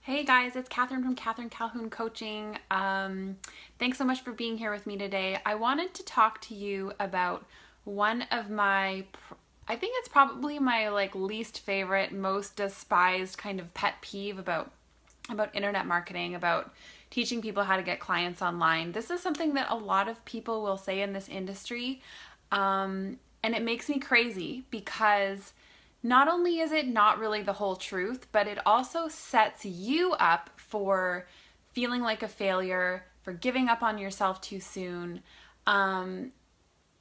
Hey guys, it's Catherine from Catherine Calhoun Coaching. Thanks so much for being here with me today. I wanted to talk to you about one of my, I think it's probably my least favorite, most despised kind of pet peeve about internet marketing, about teaching people how to get clients online. This is something that a lot of people will say in this industry, and it makes me crazy because not only is it not really the whole truth, but it also sets you up for feeling like a failure, for giving up on yourself too soon. And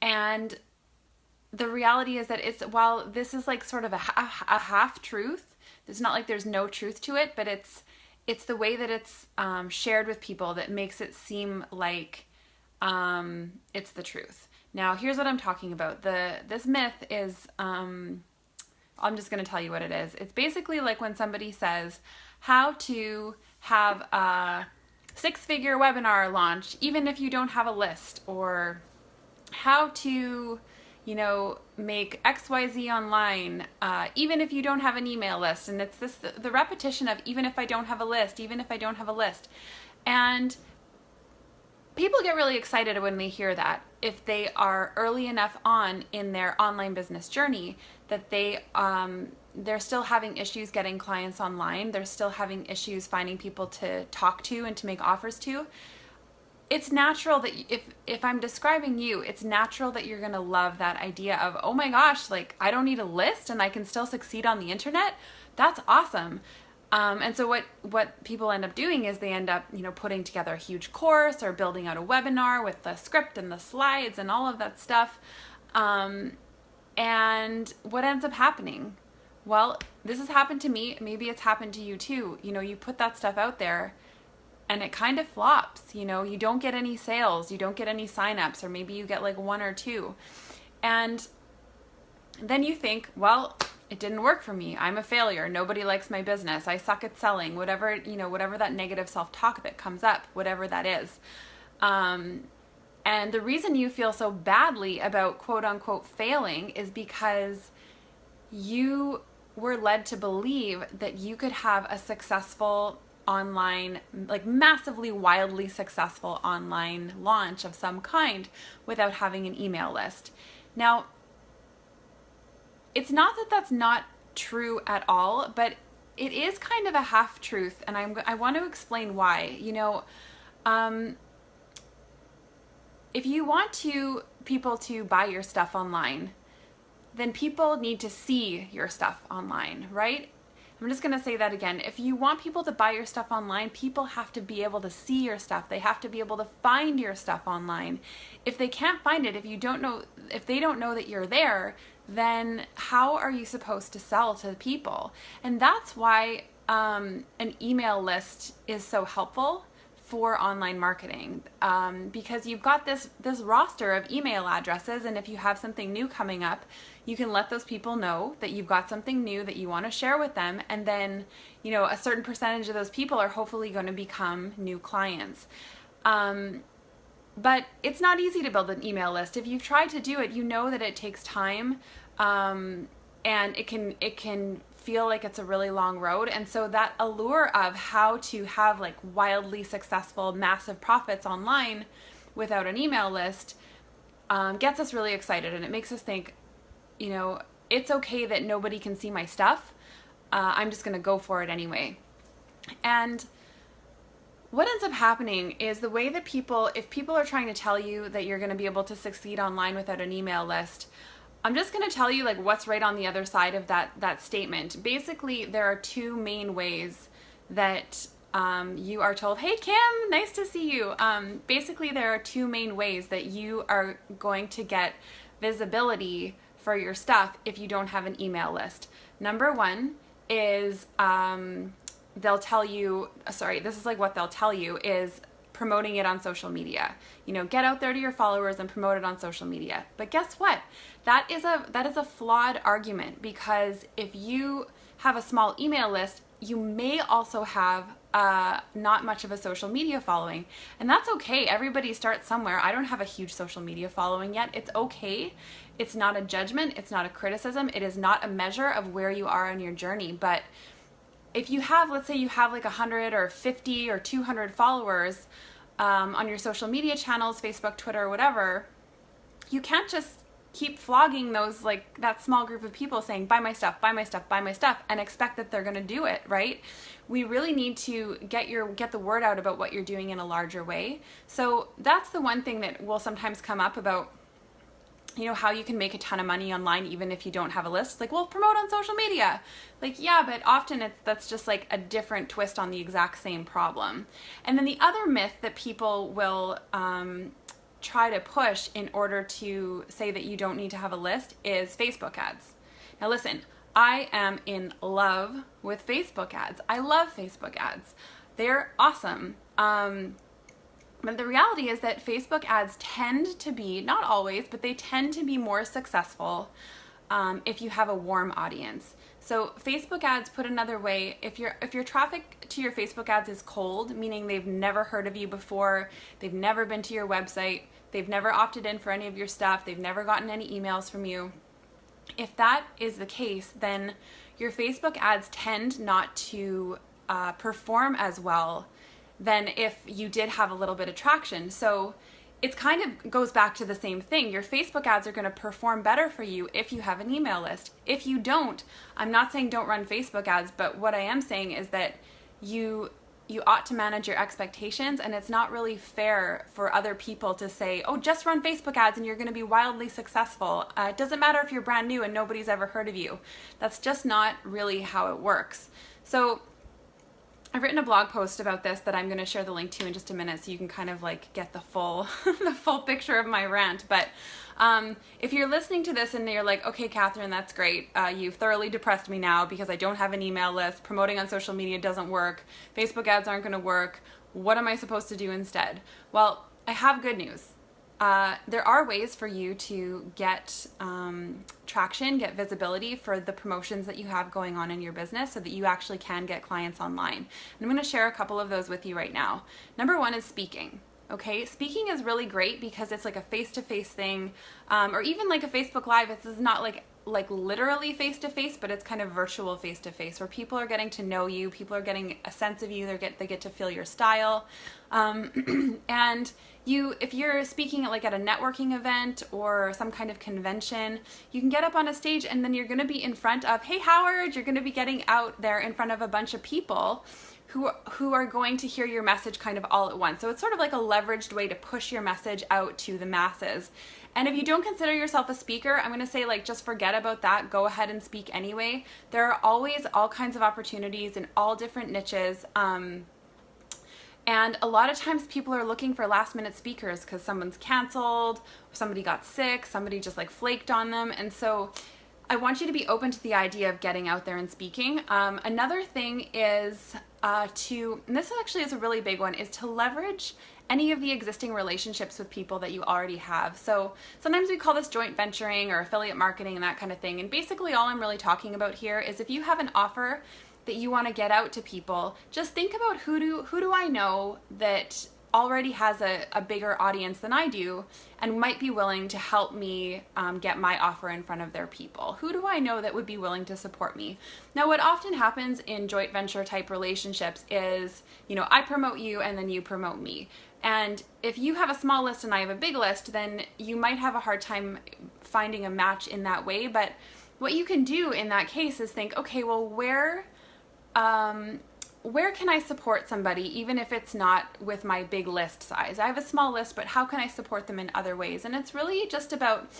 the reality is that while this is like sort of a half truth, it's not like there's no truth to it, but it's the way that it's shared with people that makes it seem like it's the truth. Now, here's what I'm talking about. This myth is, I'm just going to tell you what it is. It's basically like when somebody says how to have a six-figure webinar launch even if you don't have a list, or how to, make XYZ online even if you don't have an email list. And it's the repetition of even if I don't have a list, even if I don't have a list. And people get really excited when they hear that if they are early enough on in their online business journey that they're still having issues getting clients online. They're still having issues finding people to talk to and to make offers to. It's natural that if I'm describing you, it's natural that you're going to love that idea of, oh my gosh, like I don't need a list and I can still succeed on the internet. That's awesome. And so what people end up doing is they end up, putting together a huge course or building out a webinar with the script and the slides and all of that stuff. And what ends up happening? Well, this has happened to me. Maybe it's happened to you too. You put that stuff out there and it kind of flops. You don't get any sales, you don't get any signups, or maybe you get like one or two. And then you think, well, it didn't work for me. I'm a failure. Nobody likes my business. I suck at selling. Whatever that negative self-talk that comes up, whatever that is. And the reason you feel so badly about quote unquote failing is because you were led to believe that you could have a successful online, like massively, wildly successful online launch of some kind without having an email list. Now, it's not that that's not true at all, but it is kind of a half truth, and I want to explain why. If you want people to buy your stuff online, then people need to see your stuff online, right? I'm just going to say that again. If you want people to buy your stuff online, people have to be able to see your stuff. They have to be able to find your stuff online. If they can't find it, if they don't know that you're there, then how are you supposed to sell to people? And that's why an email list is so helpful for online marketing, because you've got this roster of email addresses, and if you have something new coming up, you can let those people know that you've got something new that you want to share with them, and then a certain percentage of those people are hopefully going to become new clients. But it's not easy to build an email list. If you've tried to do it, you know that it takes time, and it can feel like it's a really long road. And so that allure of how to have like wildly successful, massive profits online without an email list gets us really excited, and it makes us think, it's okay that nobody can see my stuff. I'm just going to go for it anyway. And what ends up happening is the way that if people are trying to tell you that you're going to be able to succeed online without an email list, I'm just going to tell you like what's right on the other side of that statement. Basically, there are two main ways that you are told, hey Kim, nice to see you. Basically, there are two main ways that you are going to get visibility for your stuff if you don't have an email list. Number one is they'll tell you, this is like what they'll tell you is promoting it on social media. Get out there to your followers and promote it on social media. But guess what? That is a flawed argument, because if you have a small email list, you may also have not much of a social media following. And that's okay. Everybody starts somewhere. I don't have a huge social media following yet. It's okay. It's not a judgment. It's not a criticism. It is not a measure of where you are on your journey. But if you have, let's say you have like 100 or 50 or 200 followers on your social media channels, Facebook, Twitter, whatever, you can't just keep flogging those, like that small group of people saying, buy my stuff, buy my stuff, buy my stuff, and expect that they're going to do it, right? We really need to get the word out about what you're doing in a larger way. So that's the one thing that will sometimes come up about, you know, how you can make a ton of money online even if you don't have a list. It's like, well, promote on social media. Like, yeah, but often that's just like a different twist on the exact same problem. And then the other myth that people will try to push in order to say that you don't need to have a list is Facebook ads. Now listen, I am in love with Facebook ads. I love Facebook ads. They're awesome. But the reality is that Facebook ads tend to be, not always, but they tend to be more successful if you have a warm audience. So Facebook ads, put another way, if your traffic to your Facebook ads is cold, meaning they've never heard of you before, they've never been to your website, they've never opted in for any of your stuff, they've never gotten any emails from you, if that is the case, then your Facebook ads tend not to perform as well than if you did have a little bit of traction. So it kind of goes back to the same thing. Your Facebook ads are going to perform better for you if you have an email list. If you don't, I'm not saying don't run Facebook ads, but what I am saying is that you ought to manage your expectations, and it's not really fair for other people to say, oh, just run Facebook ads and you're going to be wildly successful. It doesn't matter if you're brand new and nobody's ever heard of you. That's just not really how it works. So I've written a blog post about this that I'm going to share the link to in just a minute so you can kind of like get the full the full picture of my rant. But if you're listening to this and you're like, okay, Catherine, that's great. You've thoroughly depressed me now because I don't have an email list. Promoting on social media doesn't work. Facebook ads aren't going to work. What am I supposed to do instead? Well, I have good news. There are ways for you to get traction, get visibility for the promotions that you have going on in your business so that you actually can get clients online. And I'm going to share a couple of those with you right now. Number one is speaking. Okay, speaking is really great because it's like a face-to-face thing, or even like a Facebook Live. This is not like literally face-to-face, but it's kind of virtual face-to-face where people are getting to know you, people are getting a sense of you, they get to feel your style. And if you're speaking at a networking event or some kind of convention, you can get up on a stage and then you're going to be in front of, hey Howard, you're going to be getting out there in front of a bunch of people who are going to hear your message kind of all at once. So it's sort of like a leveraged way to push your message out to the masses. And if you don't consider yourself a speaker, I'm going to say just forget about that. Go ahead and speak anyway. There are always all kinds of opportunities in all different niches. And a lot of times people are looking for last minute speakers because someone's canceled, somebody got sick, somebody just flaked on them. And so I want you to be open to the idea of getting out there and speaking. Another thing is and this actually is a really big one, is to leverage any of the existing relationships with people that you already have. So sometimes we call this joint venturing or affiliate marketing and that kind of thing. And basically all I'm really talking about here is if you have an offer that you want to get out to people, just think about who do I know that already has a bigger audience than I do and might be willing to help me get my offer in front of their people. Who do I know that would be willing to support me? Now, what often happens in joint venture type relationships is, I promote you and then you promote me. And if you have a small list and I have a big list, then you might have a hard time finding a match in that way. But what you can do in that case is think, okay, well, where can I support somebody even if it's not with my big list size? I have a small list, but how can I support them in other ways? And it's really just about,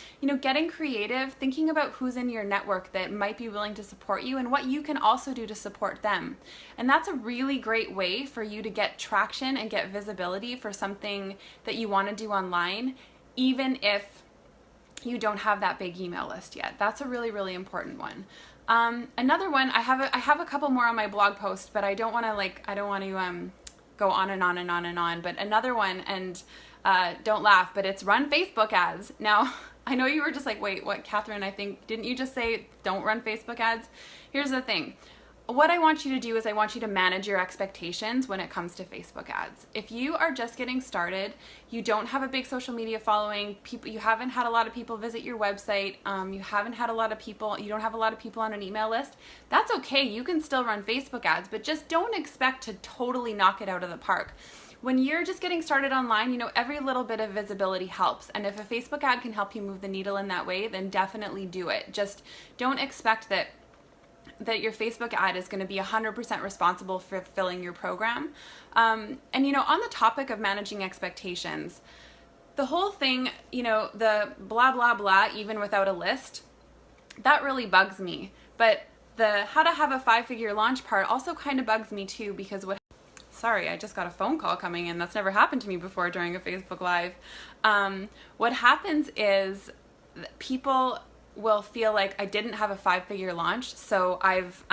getting creative, thinking about who's in your network that might be willing to support you and what you can also do to support them. And that's a really great way for you to get traction and get visibility for something that you want to do online, even if you don't have that big email list yet. That's a really, really important one. Another one, I have a couple more on my blog post, but I don't want to go on and on and on and on. But another one, and don't laugh, but it's run Facebook ads. Now, I know you were just like, wait, what, Catherine? Didn't you just say don't run Facebook ads? Here's the thing. what I want you to do is I want you to manage your expectations when it comes to Facebook ads. If you are just getting started, you don't have a big social media following, you haven't had a lot of people visit your website, you haven't had a lot of people, you don't have a lot of people on an email list, that's okay. You can still run Facebook ads, but just don't expect to totally knock it out of the park. When you're just getting started online, every little bit of visibility helps. And if a Facebook ad can help you move the needle in that way, then definitely do it. Just don't expect that your Facebook ad is going to be 100% responsible for filling your program. And on the topic of managing expectations, the whole thing, the blah, blah, blah, even without a list, that really bugs me. But the how to have a 5-figure launch part also kind of bugs me too, because sorry, I just got a phone call coming in. That's never happened to me before during a Facebook Live. What happens is people will feel like I didn't have a 5-figure launch, so I've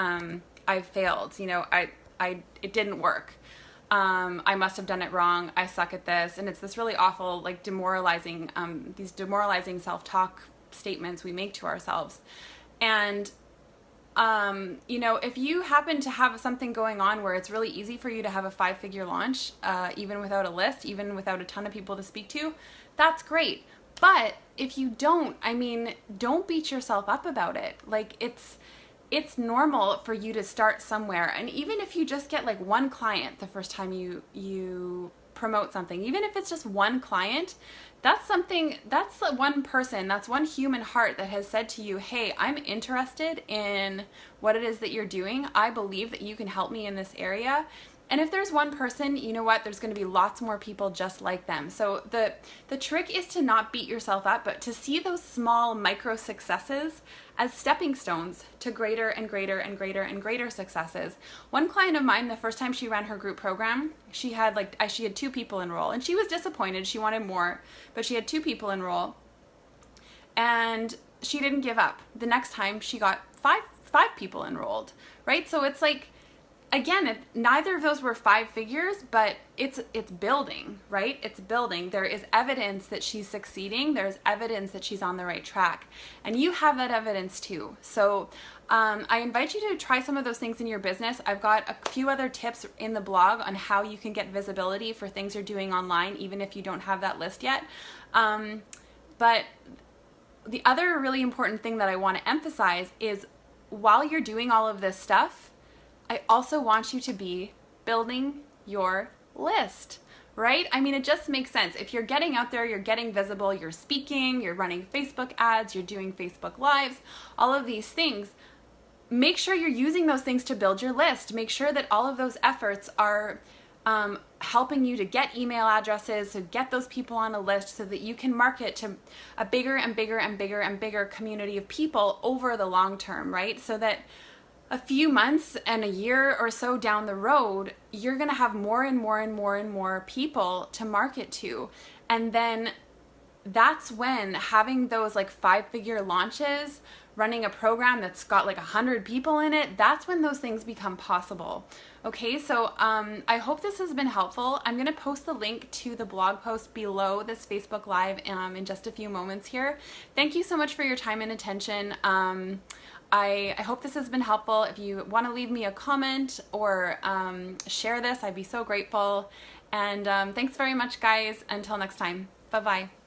failed. It didn't work. I must have done it wrong. I suck at this, and it's this really awful, like demoralizing, these demoralizing self-talk statements we make to ourselves. And if you happen to have something going on where it's really easy for you to have a 5-figure launch, even without a list, even without a ton of people to speak to, that's great. But if you don't, don't beat yourself up about it. Like it's normal for you to start somewhere. And even if you just get like one client the first time you promote something, even if it's just one client, that's one person, that's one human heart that has said to you, hey, I'm interested in what it is that you're doing. I believe that you can help me in this area. And if there's one person, you know what, there's going to be lots more people just like them. So the trick is to not beat yourself up, but to see those small micro successes as stepping stones to greater and greater and greater and greater successes. One client of mine, the first time she ran her group program, she had 2 people enroll, and she was disappointed. She wanted more, but she had 2 people enroll, and she didn't give up. The next time she got five people enrolled, right? So it's like, again, neither of those were 5 figures, but it's building, right? It's building. There is evidence that she's succeeding. There's evidence that she's on the right track. And you have that evidence too. So I invite you to try some of those things in your business. I've got a few other tips in the blog on how you can get visibility for things you're doing online, even if you don't have that list yet. But the other really important thing that I want to emphasize is while you're doing all of this stuff, I also want you to be building your list, right? It just makes sense. If you're getting out there, you're getting visible, you're speaking, you're running Facebook ads, you're doing Facebook Lives, all of these things, make sure you're using those things to build your list. Make sure that all of those efforts are helping you to get email addresses, to get those people on a list so that you can market to a bigger and bigger and bigger and bigger community of people over the long term, right? So that a few months and a year or so down the road, you're going to have more and more and more and more people to market to. And then that's when having those 5-figure launches, running a program that's got 100 people in it, that's when those things become possible. Okay, so I hope this has been helpful. I'm going to post the link to the blog post below this Facebook Live in just a few moments here. Thank you so much for your time and attention. I hope this has been helpful. If you want to leave me a comment or share this, I'd be so grateful. And thanks very much, guys. Until next time. Bye-bye.